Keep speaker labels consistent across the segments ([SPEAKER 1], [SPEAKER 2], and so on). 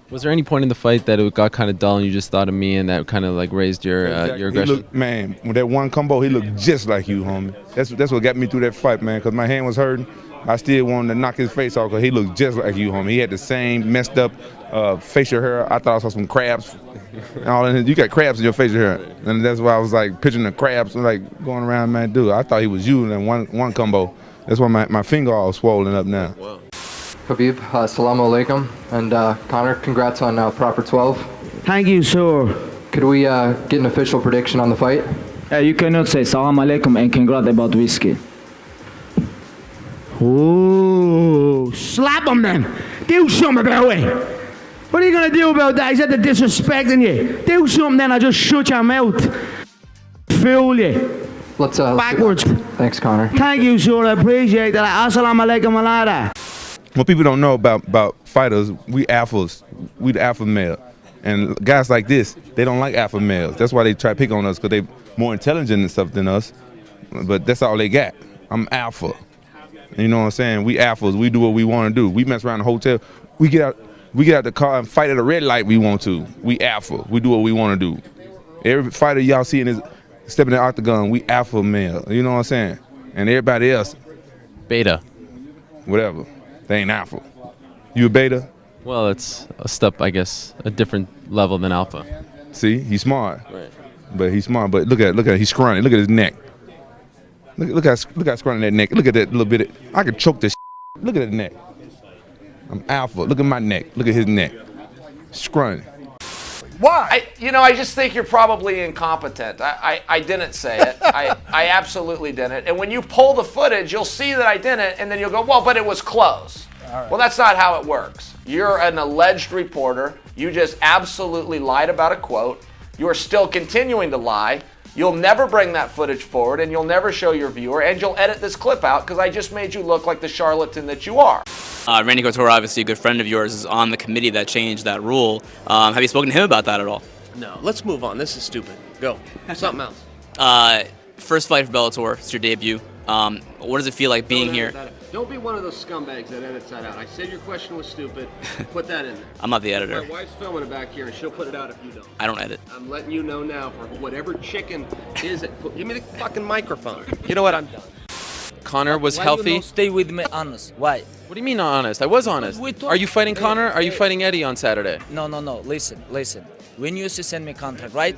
[SPEAKER 1] Was there any point in the fight that it got kind of dull and you just thought of me and that kind of like raised your aggression?
[SPEAKER 2] Man, with that one combo, he looked just like you, homie. That's what got me through that fight, man, because my hand was hurting. I still wanted to knock his face off because he looked just like you, homie. He had the same messed up facial hair. I thought I saw some crabs. You got crabs in your facial hair. And that's why I was like picturing the crabs like going around, man, dude. I thought he was you in that one combo. That's why my finger all swollen up now.
[SPEAKER 1] Wow.
[SPEAKER 3] Habib, assalamu alaikum, and Connor, congrats on proper 12.
[SPEAKER 4] Thank you, sir.
[SPEAKER 3] Could we get an official prediction on the fight?
[SPEAKER 4] You cannot say salam alaikum and congrats about whiskey. Ooh, slap him then. Do something about it. What are you going to do about that? Is that the disrespecting you? Do something then, I'll just shut your mouth. Fool you.
[SPEAKER 3] Let's
[SPEAKER 4] backwards.
[SPEAKER 3] Thanks, Connor.
[SPEAKER 4] Thank you, sir. I appreciate that. Assalamu alaikum alada.
[SPEAKER 2] What people don't know about fighters, we alphas. We the alpha male. And guys like this, they don't like alpha males. That's why they try to pick on us, because they more intelligent and stuff than us. But that's all they got. I'm alpha. You know what I'm saying? We alphas. We do what we want to do. We mess around the hotel. We get out the car and fight at a red light we want to. We alpha. We do what we want to do. Every fighter y'all see in stepping in the octagon, we alpha male. You know what I'm saying? And everybody else,
[SPEAKER 1] Beta.
[SPEAKER 2] whatever. They ain't alpha. You a beta?
[SPEAKER 1] Well, it's a step, I guess, a different level than alpha.
[SPEAKER 2] See, he's smart.
[SPEAKER 1] Right.
[SPEAKER 2] But he's smart. But look at he's scrawny. Look at his neck. Look how scrawny that neck. Look at that little bit. I could choke this. Look at that neck. I'm alpha. Look at my neck. Look at his neck. Scrawny.
[SPEAKER 5] Why? I just think you're probably incompetent. I didn't say it. I absolutely didn't. And when you pull the footage, you'll see that I didn't, and then you'll go, well, but it was close. Right. Well, that's not how it works. You're an alleged reporter. You just absolutely lied about a quote. You are still continuing to lie. You'll never bring that footage forward, and you'll never show your viewer, and you'll edit this clip out because I just made you look like the charlatan that you are.
[SPEAKER 6] Randy Couture, obviously a good friend of yours, is on the committee that changed that rule. Have you spoken to him about that at all?
[SPEAKER 7] No. Let's move on. This is stupid. Go. Something else.
[SPEAKER 6] First fight for Bellator. It's your debut. What does it feel like being here?
[SPEAKER 7] Don't be one of those scumbags that edits that out. I said your question was stupid. Put that in there.
[SPEAKER 6] I'm not the editor.
[SPEAKER 7] My wife's filming it back here, and she'll put it out if you don't.
[SPEAKER 6] I don't edit.
[SPEAKER 7] I'm letting you know now for whatever chicken is it. Give me the fucking microphone. You know what? I'm done.
[SPEAKER 1] Connor was healthy.
[SPEAKER 8] Why you not stay with me honest? Why?
[SPEAKER 1] What do you mean not honest? I was honest. Are you fighting Connor? Are you fighting Eddie on Saturday?
[SPEAKER 8] No. Listen. When you send me contract, right?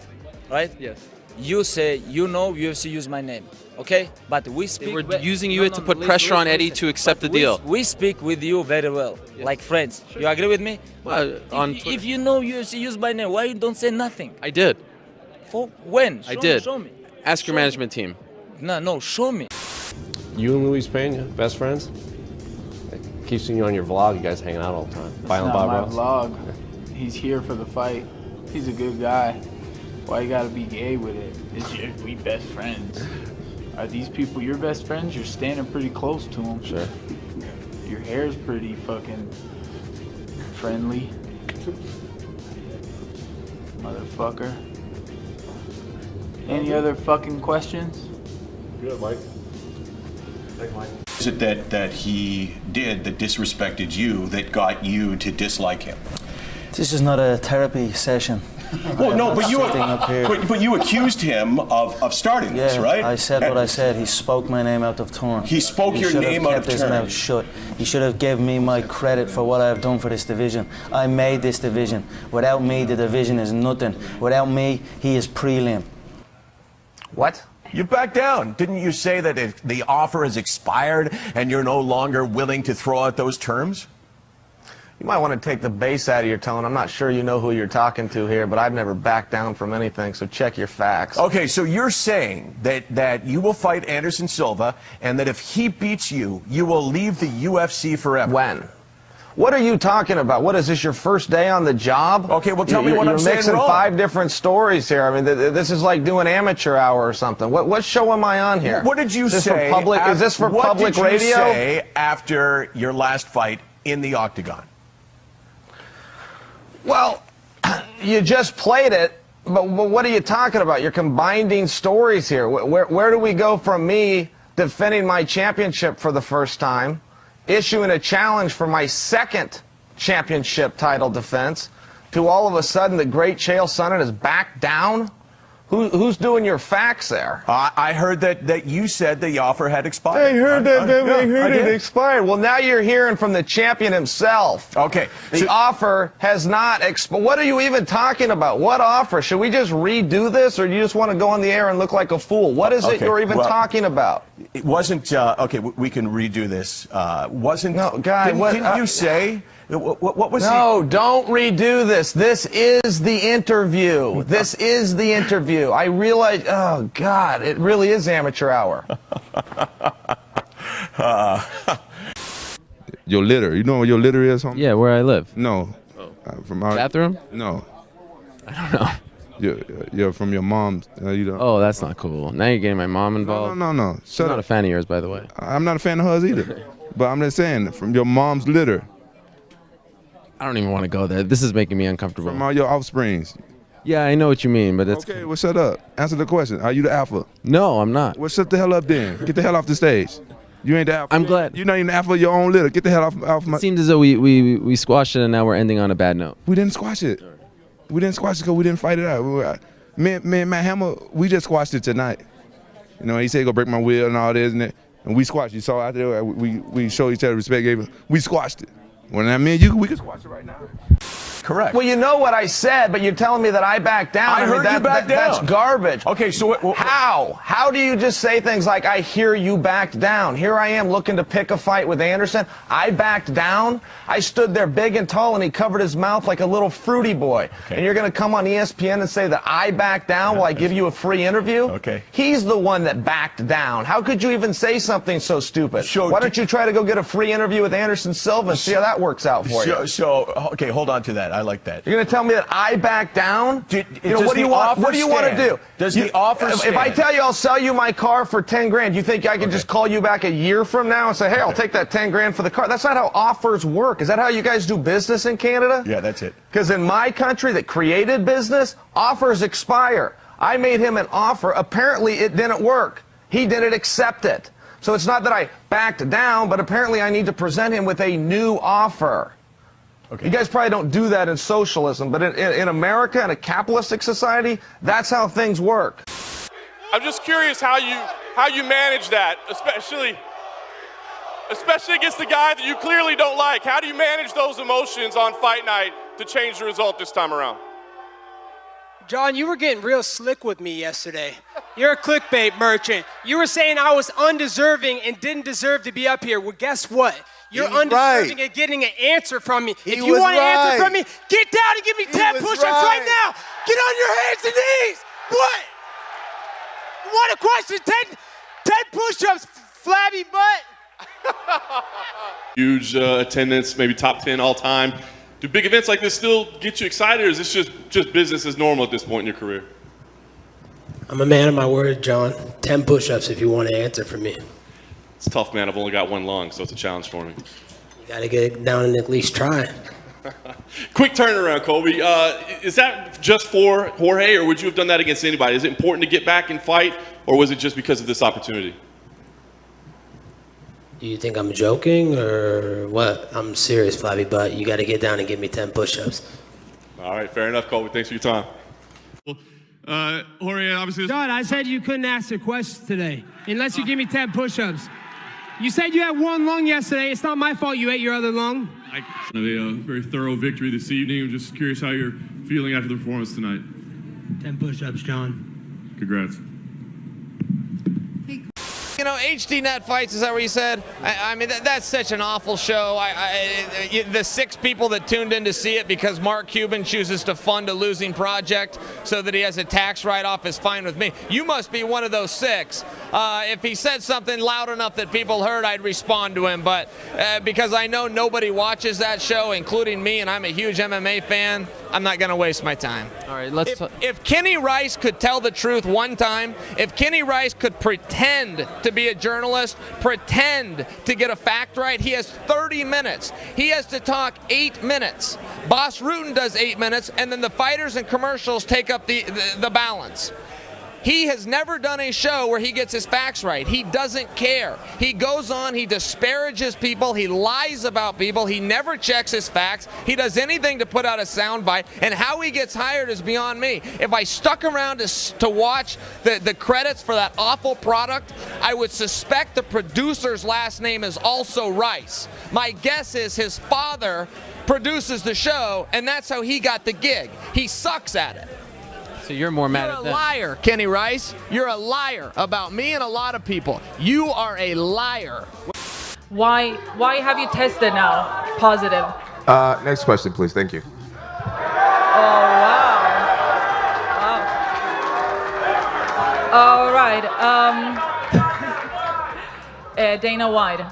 [SPEAKER 1] Yes.
[SPEAKER 8] You say UFC use my name, okay? But we speak.
[SPEAKER 1] We're using you to put pressure on Eddie to accept the deal.
[SPEAKER 8] We speak with you very well, like friends. Sure. You agree with me? If you know UFC use my name, why you don't say nothing?
[SPEAKER 1] I did.
[SPEAKER 8] For when?
[SPEAKER 1] Show me. Ask your management team.
[SPEAKER 8] No, show me.
[SPEAKER 9] You and Luis Pena, best friends? I keep seeing you on your vlog. You guys hanging out all the time.
[SPEAKER 10] It's not my vlog. He's here for the fight. He's a good guy. Why you gotta be gay with it? We best friends. Are these people your best friends? You're standing pretty close to them.
[SPEAKER 9] Sure.
[SPEAKER 10] Your hair's pretty fucking friendly. Motherfucker. Any other fucking questions?
[SPEAKER 9] Good, Mike. Thanks, Mike.
[SPEAKER 11] Is it that he did that disrespected you that got you to dislike him?
[SPEAKER 12] This is not a therapy session.
[SPEAKER 11] Well, no, but you accused him of starting this, right?
[SPEAKER 12] I said what I said. He spoke my name out of turn.
[SPEAKER 11] He spoke your name out of turn.
[SPEAKER 12] He should have kept his mouth shut. He should have given me my credit for what I've done for this division. I made this division. Without me, the division is nothing. Without me, he is prelim.
[SPEAKER 13] What? You back down. Didn't you say that if the offer has expired and you're no longer willing to throw out those terms?
[SPEAKER 14] You might want to take the bass out of your tone. I'm not sure you know who you're talking to here, but I've never backed down from anything, so check your facts.
[SPEAKER 13] Okay, so you're saying that you will fight Anderson Silva, and that if he beats you, you will leave the UFC forever.
[SPEAKER 14] When? What are you talking about? What is this, your first day on the job?
[SPEAKER 13] Okay, well tell me what I'm saying wrong.
[SPEAKER 14] You're mixing 5 different stories here. I mean, this is like doing amateur hour or something. What show am I on here?
[SPEAKER 13] What did you say?
[SPEAKER 14] Is this for public radio?
[SPEAKER 13] What did you say after your last fight in the octagon?
[SPEAKER 14] Well, you just played it, but what are you talking about? You're combining stories here. Where do we go from me defending my championship for the first time, issuing a challenge for my second championship title defense to all of a sudden the great Chael Sonnen is back down? Who's doing your facts there?
[SPEAKER 13] I heard that you said the offer had expired.
[SPEAKER 14] I heard it expired. Well, now you're hearing from the champion himself.
[SPEAKER 13] Okay.
[SPEAKER 14] The offer has not expired. What are you even talking about? What offer? Should we just redo this, or do you just want to go on the air and look like a fool? What is it you're even talking about?
[SPEAKER 13] It wasn't, okay, we can redo this. Wasn't,
[SPEAKER 14] no, God,
[SPEAKER 13] didn't you say? What was
[SPEAKER 14] No, don't redo this. This is the interview. This is the interview. I realize, oh, God, it really is amateur hour.
[SPEAKER 2] Your litter. You know where your litter is, homie?
[SPEAKER 1] Yeah, where I live.
[SPEAKER 2] No. From our
[SPEAKER 1] bathroom?
[SPEAKER 2] No.
[SPEAKER 1] I don't know.
[SPEAKER 2] You're from your mom's. You don't.
[SPEAKER 1] Oh, that's not cool. Now you're getting my mom involved.
[SPEAKER 2] No.
[SPEAKER 1] She's not a fan of yours, by the way.
[SPEAKER 2] I'm not a fan of hers either. But I'm just saying, from your mom's litter.
[SPEAKER 1] I don't even want to go there. This is making me uncomfortable.
[SPEAKER 2] From all your offsprings.
[SPEAKER 1] Yeah, I know what you mean, but it's
[SPEAKER 2] okay. Well, shut up. Answer the question. Are you the alpha?
[SPEAKER 1] No, I'm not.
[SPEAKER 2] Well, shut the hell up then. Get the hell off the stage. You ain't the alpha.
[SPEAKER 1] I'm glad.
[SPEAKER 2] You're not even the alpha of your own litter. Get the hell off my.
[SPEAKER 1] It seems as though we squashed it and now we're ending on a bad note.
[SPEAKER 2] We didn't squash it. We didn't squash it because we didn't fight it out. Me and Matt Hammer, we just squashed it tonight. You know, he said go break my wheel and all this and we squashed. You saw out there. We showed each other respect. We squashed it. Well, I mean, we can squash it right now.
[SPEAKER 13] Correct.
[SPEAKER 14] Well, you know what I said, but you're telling me that I backed down.
[SPEAKER 13] I heard you back down.
[SPEAKER 14] That's garbage.
[SPEAKER 13] Okay, so
[SPEAKER 14] how? How do you just say things like, I hear you backed down? Here I am looking to pick a fight with Anderson. I backed down. I stood there big and tall, and he covered his mouth like a little fruity boy. Okay. And you're going to come on ESPN and say that I backed down while I give you a free interview?
[SPEAKER 13] Okay.
[SPEAKER 14] He's the one that backed down. How could you even say something so stupid? Why don't you try to go get a free interview with Anderson Silva and see how that works out for you?
[SPEAKER 13] Okay, hold on to that. I like that.
[SPEAKER 14] You're going to tell me that I back down? What do you want? What do you want to do?
[SPEAKER 13] Does the offer stand?
[SPEAKER 14] If I tell you I'll sell you my car for 10 grand, you think I can just call you back a year from now and say, hey, I'll take that 10 grand for the car? That's not how offers work. Is that how you guys do business in Canada?
[SPEAKER 13] Yeah, that's it.
[SPEAKER 14] Because in my country that created business, offers expire. I made him an offer. Apparently it didn't work. He didn't accept it. So it's not that I backed down, but apparently I need to present him with a new offer. Okay. You guys probably don't do that in socialism, but in America, in a capitalistic society, that's how things work.
[SPEAKER 15] I'm just curious how you manage that, especially against the guy that you clearly don't like. How do you manage those emotions on fight night to change the result this time around?
[SPEAKER 16] John, you were getting real slick with me yesterday. You're a clickbait merchant. You were saying I was undeserving and didn't deserve to be up here. Well, guess what? You're undeserving of getting an answer from me. If you want an answer from me, get down and give me 10 push-ups right now. Get on your hands and knees. What? What a question. 10 push-ups, flabby butt.
[SPEAKER 15] Huge attendance, maybe top 10 all time. Do big events like this still get you excited, or is this just business as normal at this point in your career?
[SPEAKER 16] I'm a man of my word, John. 10 push-ups if you want to answer for me.
[SPEAKER 15] It's tough, man. I've only got one lung, so it's a challenge for me.
[SPEAKER 16] You got to get down and at least try.
[SPEAKER 15] Quick turnaround, Colby. Is that just for Jorge, or would you have done that against anybody? Is it important to get back and fight, or was it just because of this opportunity?
[SPEAKER 16] Do you think I'm joking or what? I'm serious, Flabby Butt. You got to get down and give me 10 push-ups.
[SPEAKER 15] All right, fair enough, Colby. Thanks for your time.
[SPEAKER 17] Jorge, obviously. John, I said you couldn't ask a question today unless you give me 10 push-ups. You said you had one lung yesterday. It's not my fault you ate your other lung.
[SPEAKER 15] A very thorough victory this evening. I'm just curious how you're feeling after the performance tonight.
[SPEAKER 17] 10 push-ups, John.
[SPEAKER 15] Congrats.
[SPEAKER 5] You know, HD Net Fights, is that what you said? I mean, that's such an awful show. The 6 people that tuned in to see it because Mark Cuban chooses to fund a losing project so that he has a tax write-off is fine with me. You must be one of those 6. If he said something loud enough that people heard, I'd respond to him. But because I know nobody watches that show, including me, and I'm a huge MMA fan, I'm not going to waste my time.
[SPEAKER 1] All right, let's.
[SPEAKER 5] If Kenny Rice could tell the truth one time, if Kenny Rice could pretend to be a journalist, pretend to get a fact right, he has 30 minutes. He has to talk 8 minutes. Boss Rutan does 8 minutes, and then the fighters and commercials take up the balance. He has never done a show where he gets his facts right. He doesn't care. He goes on, he disparages people, he lies about people, he never checks his facts, he does anything to put out a soundbite, and how he gets hired is beyond me. If I stuck around to watch the credits for that awful product, I would suspect the producer's last name is also Rice. My guess is his father produces the show, and that's how he got the gig. He sucks at it.
[SPEAKER 1] So you're more mad
[SPEAKER 5] You're
[SPEAKER 1] at
[SPEAKER 5] a
[SPEAKER 1] them.
[SPEAKER 5] liar, Kenny Rice. You're a liar about me and a lot of people. You are a liar.
[SPEAKER 18] Why have you tested now positive?
[SPEAKER 19] Next question, please. Thank you.
[SPEAKER 18] Oh, wow. All right. Dana White,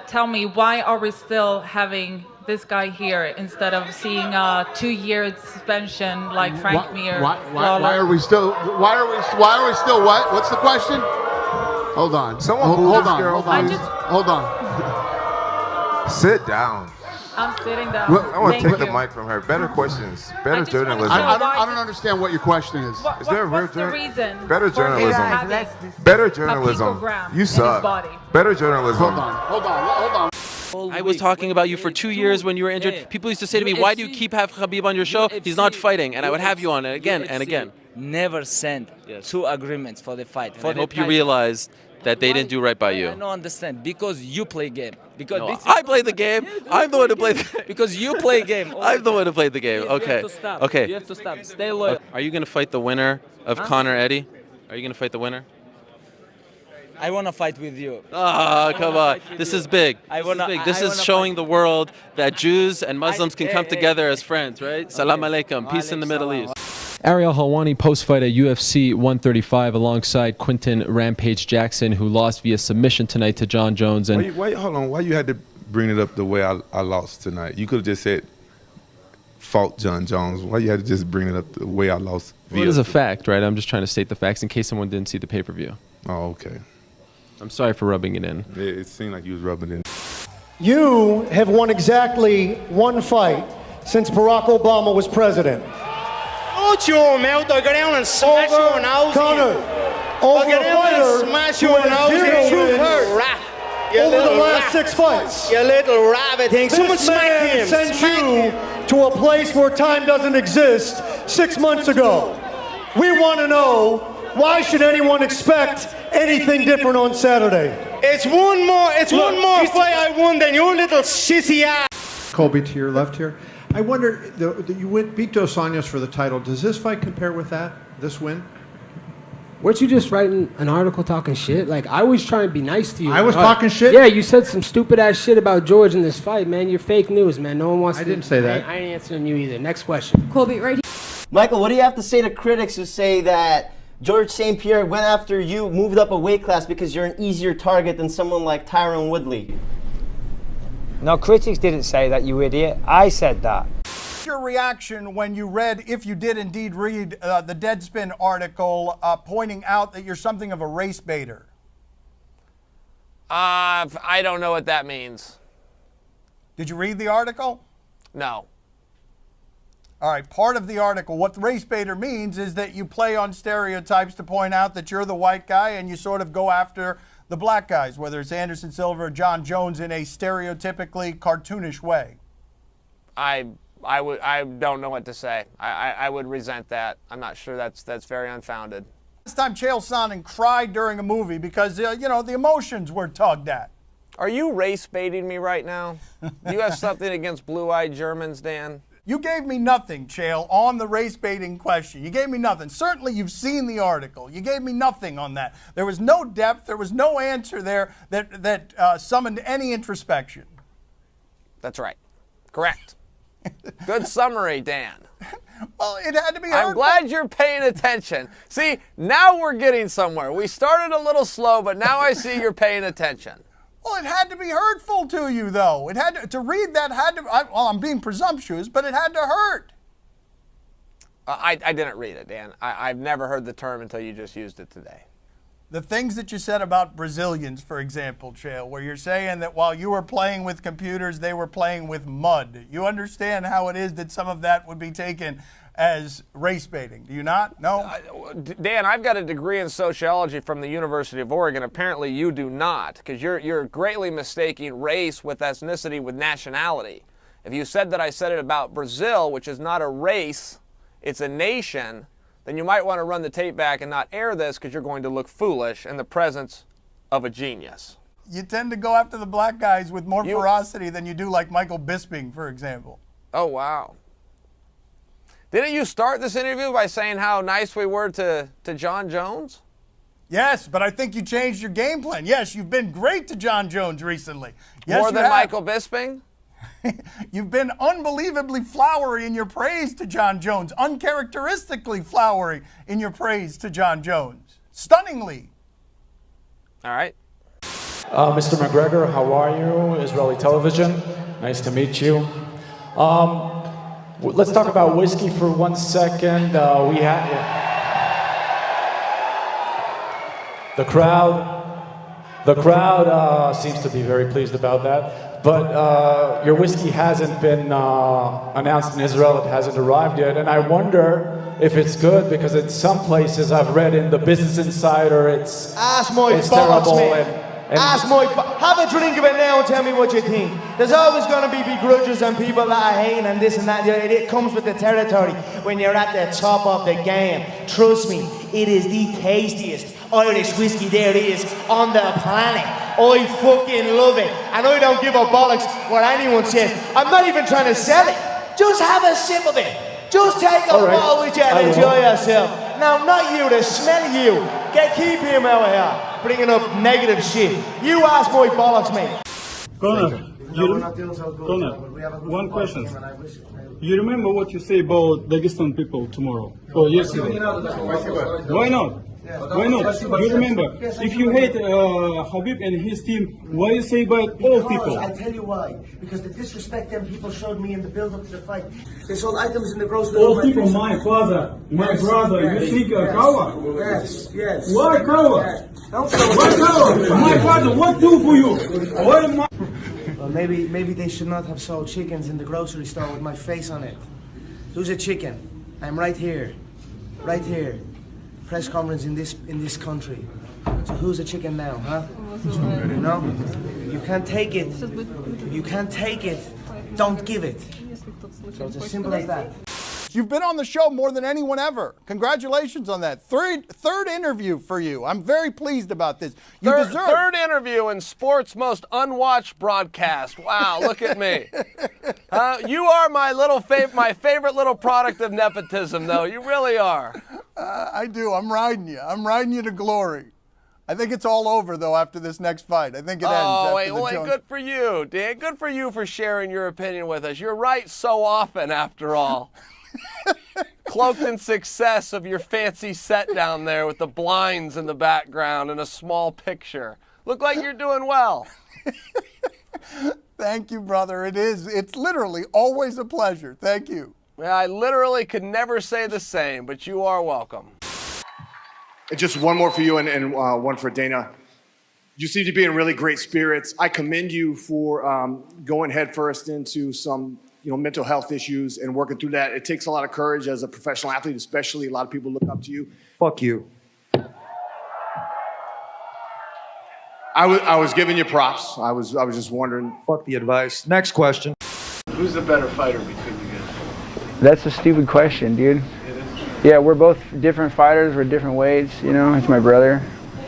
[SPEAKER 18] tell me, why are we still having this guy here instead of seeing a 2-year suspension like Frank Mir?
[SPEAKER 20] Why are we still what? What's the question? Hold on. Hold on.
[SPEAKER 19] Sit down.
[SPEAKER 18] I'm sitting down.
[SPEAKER 19] Look, I want to
[SPEAKER 18] Thank
[SPEAKER 19] take the
[SPEAKER 18] you.
[SPEAKER 19] mic from her. Better questions. Better
[SPEAKER 18] just wanna
[SPEAKER 19] journalism.
[SPEAKER 18] know
[SPEAKER 20] I don't understand what your question is.
[SPEAKER 19] Is there a real
[SPEAKER 18] What's the reason
[SPEAKER 19] better
[SPEAKER 18] for him
[SPEAKER 19] journalism?
[SPEAKER 18] having
[SPEAKER 19] Better
[SPEAKER 18] a
[SPEAKER 19] journalism.
[SPEAKER 18] picogram
[SPEAKER 19] You
[SPEAKER 18] in his
[SPEAKER 19] suck.
[SPEAKER 18] body?
[SPEAKER 19] Better journalism.
[SPEAKER 20] Hold on.
[SPEAKER 1] I was talking about you for 2 years when you were injured. People used to say to me, why do you keep Khabib on your show? He's not fighting. And I would have you on it again and again.
[SPEAKER 8] Never sent 2 agreements for the fight.
[SPEAKER 1] I hope you realized that they didn't do right by you.
[SPEAKER 8] I don't understand, because you play game. Because
[SPEAKER 1] No, I play the game. I'm the one who played the game.
[SPEAKER 8] Because you play game.
[SPEAKER 1] I'm the one who played the game.
[SPEAKER 8] You
[SPEAKER 1] Okay.
[SPEAKER 8] have to stop.
[SPEAKER 1] Okay.
[SPEAKER 8] You have to stop. Stay loyal.
[SPEAKER 1] Are you going to fight the winner of Conor Eddie? Are you going to fight the winner?
[SPEAKER 8] I want to fight with you.
[SPEAKER 1] Oh, come on. This is big. This is showing the world that Jews and Muslims can come together as friends, right? Salam alaikum. Peace in the Middle East. Ariel Helwani post-fight at UFC 135 alongside Quinton Rampage Jackson, who lost via submission tonight to John Jones. And
[SPEAKER 2] Hold on. Why you had to bring it up the way I lost tonight? You could have just said, fault John Jones. Why you had to just bring it up the way I lost?
[SPEAKER 1] Well, it is a fact, right? I'm just trying to state the facts in case someone didn't see the pay-per-view.
[SPEAKER 2] Oh, okay.
[SPEAKER 1] I'm sorry for rubbing it in.
[SPEAKER 2] It seemed like you was rubbing it in.
[SPEAKER 21] You have won exactly one fight since Barack Obama was president.
[SPEAKER 4] Shut your mouth, I'll go down and smash your nose.
[SPEAKER 21] Connor,
[SPEAKER 4] I'll
[SPEAKER 21] over
[SPEAKER 4] go
[SPEAKER 21] a
[SPEAKER 4] down
[SPEAKER 21] fighter
[SPEAKER 4] and smash
[SPEAKER 21] who
[SPEAKER 4] your
[SPEAKER 21] has
[SPEAKER 4] nose.
[SPEAKER 21] zero
[SPEAKER 4] You
[SPEAKER 21] wins
[SPEAKER 4] rat. You
[SPEAKER 21] over the
[SPEAKER 4] little
[SPEAKER 21] last
[SPEAKER 4] rat.
[SPEAKER 21] 6 fights.
[SPEAKER 4] You little rabbit thing. Someone
[SPEAKER 21] This
[SPEAKER 4] smack
[SPEAKER 21] man
[SPEAKER 4] him.
[SPEAKER 21] sent
[SPEAKER 4] Smack
[SPEAKER 21] you
[SPEAKER 4] him.
[SPEAKER 21] to a place where time doesn't exist 6 months ago. We want to know, why should anyone expect anything different on Saturday?
[SPEAKER 4] It's one more fight I won than your little sissy ass.
[SPEAKER 20] Colby to your left here. I wonder, you beat Dos Anjos for the title. Does this fight compare with that, this win?
[SPEAKER 22] Weren't you just writing an article talking shit? Like, I was trying to be nice to you.
[SPEAKER 20] I was talking shit?
[SPEAKER 22] Yeah, you said some stupid ass shit about George in this fight, man. You're fake news, man. No one wants to.
[SPEAKER 20] I didn't say that.
[SPEAKER 22] I ain't answering you either. Next question.
[SPEAKER 23] Colby, right here. Michael, what do you have to say to critics who say that George St. Pierre went after you, moved up a weight class because you're an easier target than someone like Tyron Woodley?
[SPEAKER 24] No, critics didn't say that, you idiot. I said that.
[SPEAKER 25] Your reaction when you read, if you did indeed read, the Deadspin article pointing out that you're something of a race baiter?
[SPEAKER 5] I don't know what that means.
[SPEAKER 25] Did you read the article?
[SPEAKER 5] No.
[SPEAKER 25] All right, part of the article, what race baiter means is that you play on stereotypes to point out that you're the white guy and you sort of go after the black guys, whether it's Anderson Silva or John Jones, in a stereotypically cartoonish way.
[SPEAKER 5] I don't know what to say. I would resent that. I'm not sure that's very unfounded.
[SPEAKER 25] This time Chael Sonnen cried during a movie because, you know, the emotions were tugged at.
[SPEAKER 5] Are you race baiting me right now? Do you have something against blue-eyed Germans, Dan?
[SPEAKER 25] You gave me nothing, Chael, on the race baiting question. You gave me nothing. Certainly you've seen the article. You gave me nothing on that. There was no depth. There was no answer there that summoned any introspection.
[SPEAKER 5] That's right. Correct. Good summary, Dan.
[SPEAKER 25] Well, it had to be
[SPEAKER 5] I'm glad you're paying attention. See, now we're getting somewhere. We started a little slow, but now I see you're paying attention.
[SPEAKER 25] Well, it had to be hurtful to you, though. It had to read that had to. Well, I'm being presumptuous, but it had to hurt.
[SPEAKER 5] I didn't read it, Dan. I've never heard the term until you just used it today.
[SPEAKER 25] the things that you said about Brazilians, for example, Chael, where you're saying that while you were playing with computers, they were playing with mud. You understand how it is that some of that would be taken as race baiting, do you not? No?
[SPEAKER 5] Dan, I've got a degree in sociology from the University of Oregon. Apparently you do not, because you're greatly mistaking race with ethnicity with nationality. If you said that I said it about Brazil, which is not a race, it's a nation, then you might want to run the tape back and not air this because you're going to look foolish in the presence of a genius.
[SPEAKER 25] You tend to go after the black guys with more ferocity than you do like Michael Bisping, for example.
[SPEAKER 5] Oh, wow. Didn't you start this interview by saying how nice we were to John Jones?
[SPEAKER 25] Yes, but I think you changed your game plan. Yes, you've been great to John Jones recently. Yes,
[SPEAKER 5] More than Michael Bisping?
[SPEAKER 25] You've been unbelievably flowery in your praise to John Jones, uncharacteristically flowery in your praise to John Jones. Stunningly.
[SPEAKER 5] All right.
[SPEAKER 3] Mr. McGregor, how are you? Israeli television. Nice to meet you. Let's talk about whiskey for 1 second. We had the crowd seems to be very pleased about that. But your whiskey hasn't been announced in Israel. It hasn't arrived yet. And I wonder if it's good, because in some places I've read in the Business Insider it's terrible.
[SPEAKER 6] Have a drink of it now and tell me what you think. There's always going to be begrudgers and people that are hating and this and that. It comes with the territory when you're at the top of the game. Trust me, it is the tastiest Irish whiskey there is on the planet. I fucking love it. And I don't give a bollocks what anyone says. I'm not even trying to sell it. Just have a sip of it. Just take a bottle with you and enjoy yourself. Now, not you, the smell of you. Keep him out here, bringing up negative shit. You ask my bollocks, mate.
[SPEAKER 7] Connor, one question. You remember what you say about Dagestan people tomorrow or yesterday? Why not? Why not? You remember, if you hate Habib and his team, why you say about all people?
[SPEAKER 6] I tell you why. Because the disrespect them people showed me in the build-up to the fight. They sold items in the grocery.
[SPEAKER 7] All people, my father, my brother, you think coward?
[SPEAKER 6] Yes, yes.
[SPEAKER 7] Why coward?
[SPEAKER 6] Don't
[SPEAKER 7] Why coward? My father, what do for you? What am I?
[SPEAKER 6] Well, maybe they should not have sold chickens in the grocery store with my face on it. Who's a chicken? I'm right here. Right here. Press conference in this country. So who's a chicken now, huh? No? You can't take it. You can't take it. Don't give it. So it's as simple as that.
[SPEAKER 25] You've been on the show more than anyone ever. Congratulations on that. Third interview for you. I'm very pleased about this.
[SPEAKER 5] Third interview in sports' most unwatched broadcast. Wow, look at me. You are my favorite little product of nepotism, though. You really are.
[SPEAKER 25] I do. I'm riding you. I'm riding you to glory. I think it's all over, though, after this next fight. I think it ends.
[SPEAKER 5] Oh, wait, good for you, Dan. Good for you for sharing your opinion with us. You're right so often, after all. Cloaked in success of your fancy set down there with the blinds in the background and a small picture. Look like you're doing well.
[SPEAKER 25] Thank you, brother. It's literally always a pleasure. Thank you.
[SPEAKER 5] I literally could never say the same, but you are welcome.
[SPEAKER 9] Just one more for you and one for Dana. You seem to be in really great spirits. I commend you for going headfirst into some mental health issues and working through that. It takes a lot of courage as a professional athlete, especially. A lot of people look up to you.
[SPEAKER 6] Fuck you.
[SPEAKER 9] I was giving you props. I was just wondering.
[SPEAKER 6] Fuck the advice. Next question.
[SPEAKER 25] Who's the better fighter between you guys?
[SPEAKER 10] That's a stupid question, dude. Yeah, we're both different fighters. We're different weights. It's my brother.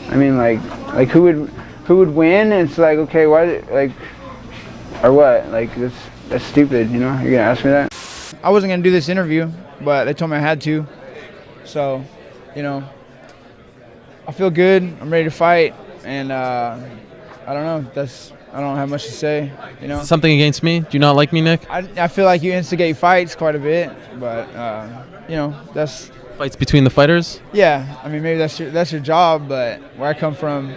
[SPEAKER 10] I mean, like who would win? It's like, okay, why, or what? Like that's stupid. You're gonna ask me that?
[SPEAKER 26] I wasn't gonna do this interview, but they told me I had to. So, I feel good. I'm ready to fight, and I don't know. I don't have much to say.
[SPEAKER 1] Something against me? Do you not like me, Nick?
[SPEAKER 26] I feel like you instigate fights quite a bit, but that's
[SPEAKER 1] fights between the fighters.
[SPEAKER 26] Yeah, I mean maybe that's your job, but where I come from,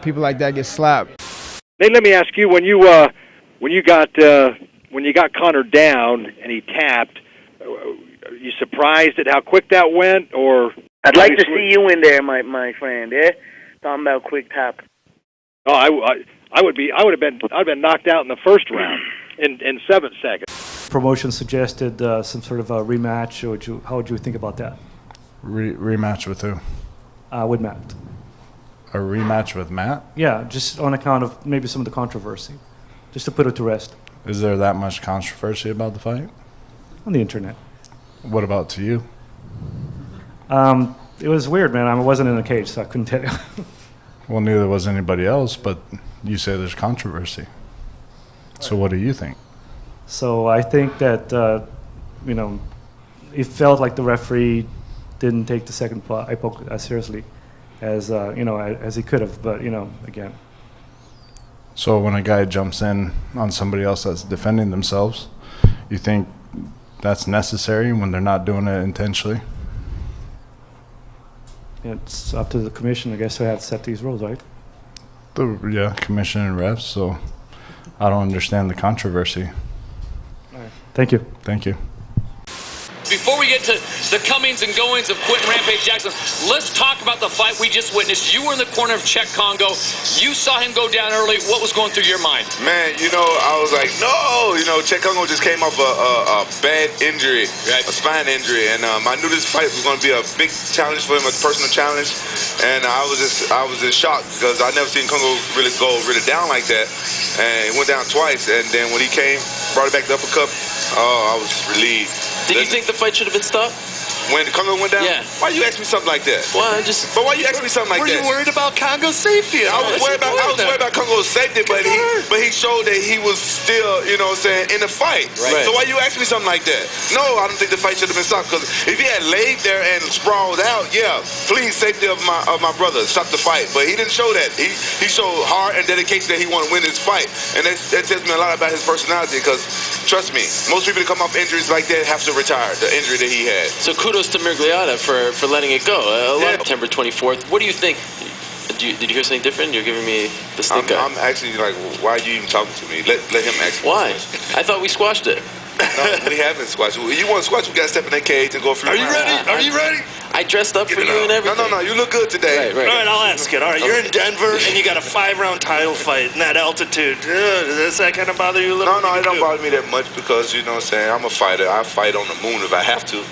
[SPEAKER 26] people like that get slapped.
[SPEAKER 27] Nate, let me ask you: when you got Connor down and he tapped, are you surprised at how quick that went, or?
[SPEAKER 28] I'd like to see you in there, my friend. Yeah.
[SPEAKER 11] Dumbbell quick tap.
[SPEAKER 27] Oh, I would have been knocked out in the first round in 7 seconds.
[SPEAKER 12] Promotion suggested some sort of a rematch. How would you think about that?
[SPEAKER 13] Rematch with who?
[SPEAKER 12] With Matt.
[SPEAKER 13] A rematch with Matt?
[SPEAKER 12] Yeah, just on account of maybe some of the controversy, just to put it to rest.
[SPEAKER 13] Is there that much controversy about the fight?
[SPEAKER 12] On the internet.
[SPEAKER 13] What about to you?
[SPEAKER 12] It was weird, man. I wasn't in a cage, so I couldn't tell you.
[SPEAKER 13] Well, neither was anybody else, but you say there's controversy. So what do you think?
[SPEAKER 12] So I think that, it felt like the referee didn't take the second eye poke as seriously as, as he could have, but, again.
[SPEAKER 13] So when a guy jumps in on somebody else that's defending themselves, you think that's necessary when they're not doing it intentionally?
[SPEAKER 12] It's up to the commission, I guess, to have set these rules, right?
[SPEAKER 13] Yeah, commission and refs, so I don't understand the controversy.
[SPEAKER 12] All right. Thank you.
[SPEAKER 13] Thank you.
[SPEAKER 14] Before we get to the comings and goings of Quentin Rampage Jackson, let's talk about the fight we just witnessed. You were in the corner of Czech Congo. You saw him go down early. What was going through your mind?
[SPEAKER 2] Man, I was like, no. Czech Congo just came off a bad injury, a spine injury, and I knew this fight was going to be a big challenge for him, a personal challenge, and I was in shock because I never seen Congo go down like that, and he went down twice, and then when he came, brought it back to the uppercut, I was just relieved.
[SPEAKER 1] Did you think the fight should have been stopped?
[SPEAKER 2] When Congo went down?
[SPEAKER 1] Yeah.
[SPEAKER 2] Why you ask me something like that?
[SPEAKER 1] Well,
[SPEAKER 2] But why you ask me something like that?
[SPEAKER 15] Were you worried about Congo's safety?
[SPEAKER 2] I was worried about Congo's safety, but he showed that he was still, in the fight.
[SPEAKER 1] Right.
[SPEAKER 2] So why you ask me something like that? No, I don't think the fight should have been stopped, because if he had laid there and sprawled out, yeah, please, safety of my brother, stop the fight. But he didn't show that. He showed heart and dedication that he wanted to win this fight. And that tells me a lot about his personality, because trust me, most people that come off injuries like that have to retire, the injury that he had.
[SPEAKER 1] So kudos to Mirgliata for letting it go. September 24th. What do you think? Did you hear something different? You're giving me the stink eye.
[SPEAKER 2] I'm actually like, why are you even talking to me? Let him ask me.
[SPEAKER 1] Why? I thought we squashed it.
[SPEAKER 2] No, we haven't squashed it. You want to squash, we got to step in that cage and go for it.
[SPEAKER 15] Are you ready?
[SPEAKER 1] I dressed up for you and everything.
[SPEAKER 2] No, you look good today.
[SPEAKER 15] Right. All right, I'll ask it. All right, you're in Denver and you got a 5-round title fight in that altitude. Does that kind of bother you a little?
[SPEAKER 2] No, it don't bother me that much because, I'm a fighter. I fight on the moon if I have to.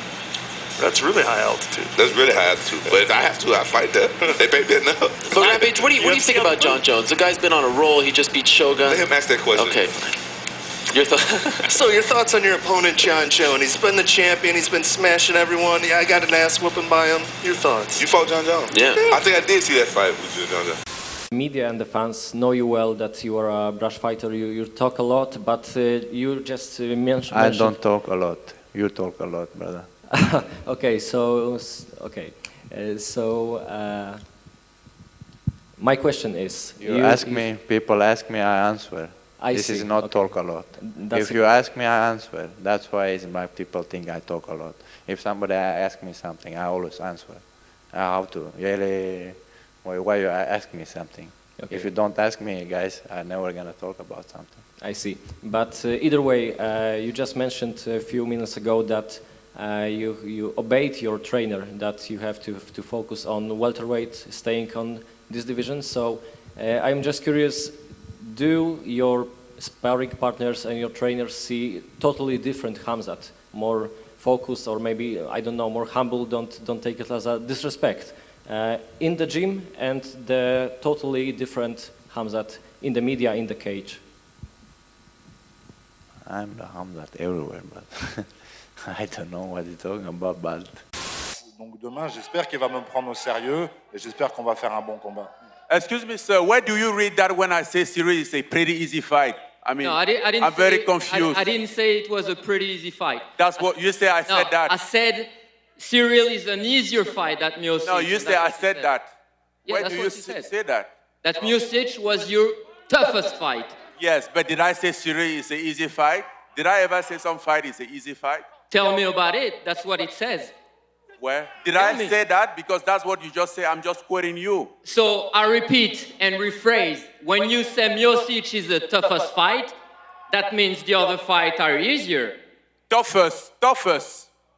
[SPEAKER 15] That's really high altitude.
[SPEAKER 2] That's really high altitude. But if I have to, I fight that. They pay me enough.
[SPEAKER 1] But Rampage, what do you think about John Jones? The guy's been on a roll. He just beat Shogun.
[SPEAKER 2] Let him ask that question.
[SPEAKER 1] Okay. Your thoughts?
[SPEAKER 15] So your thoughts on your opponent, John Jones? He's been the champion. He's been smashing everyone. Yeah, I got an ass whooping by him. Your thoughts?
[SPEAKER 2] You fought John Jones?
[SPEAKER 1] Yeah.
[SPEAKER 2] I think I did see that fight with John Jones.
[SPEAKER 16] Media and the fans know you well, that you are a brush fighter. You talk a lot, but you just mentioned...
[SPEAKER 17] I don't talk a lot. You talk a lot, brother.
[SPEAKER 16] Okay, my question is...
[SPEAKER 17] People ask me, I answer. This is not talk a lot. If you ask me, I answer. That's why my people think I talk a lot. If somebody asks me something, I always answer. I have to. Really, why you ask me something? Okay. If you don't ask me, guys, I'm never going to talk about something.
[SPEAKER 16] I see. But either way, you just mentioned a few minutes ago that you obeyed your trainer, that you have to focus on welterweight, staying on this division. So I'm just curious, do your sparring partners and your trainers see totally different Khamzat, more focused or maybe, I don't know, more humble, don't take it as a disrespect, in the gym and the totally different Khamzat in the media, in the cage?
[SPEAKER 17] I'm the Khamzat everywhere, but I don't know what you're talking about, but...
[SPEAKER 28] Donc demain, j'espère qu'il va me prendre au sérieux et j'espère qu'on va faire un bon combat.
[SPEAKER 29] Excuse me, sir, where do you read that when I say Cyril is a pretty easy fight? I mean,
[SPEAKER 30] no, I didn't
[SPEAKER 29] I'm very confused.
[SPEAKER 30] I didn't say it was a pretty easy fight.
[SPEAKER 29] That's what you say. I said that.
[SPEAKER 30] I said Cyril is an easier fight than Miocic.
[SPEAKER 29] No, you say I said that.
[SPEAKER 30] Yeah,
[SPEAKER 29] Where
[SPEAKER 30] that's
[SPEAKER 29] do
[SPEAKER 30] what
[SPEAKER 29] you
[SPEAKER 30] said.
[SPEAKER 29] say that?
[SPEAKER 30] That Miocic was your toughest fight.
[SPEAKER 29] Yes, but did I say Cyril is an easy fight? Did I ever say some fight is an easy fight?
[SPEAKER 30] Tell me about it. That's what it says.
[SPEAKER 29] Where? Did I say that? Because that's what you just say. I'm just quoting you.
[SPEAKER 30] So I repeat and rephrase. When you say Miocic is the toughest fight, that means the other fights are easier.
[SPEAKER 29] Toughest,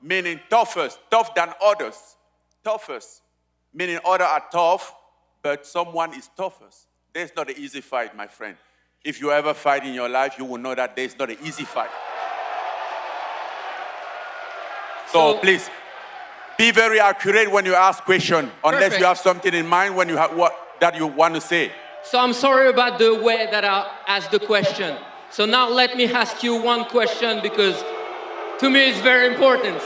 [SPEAKER 29] meaning toughest, tough than others. Toughest, meaning others are tough, but someone is toughest. There's not an easy fight, my friend. If you ever fight in your life, you will know that there's not an easy fight. So please, be very accurate when you ask questions, unless you have something in mind when you have that you want to say.
[SPEAKER 30] So I'm sorry about the way that I asked the question. So now let me ask you one question, because to me it's very important.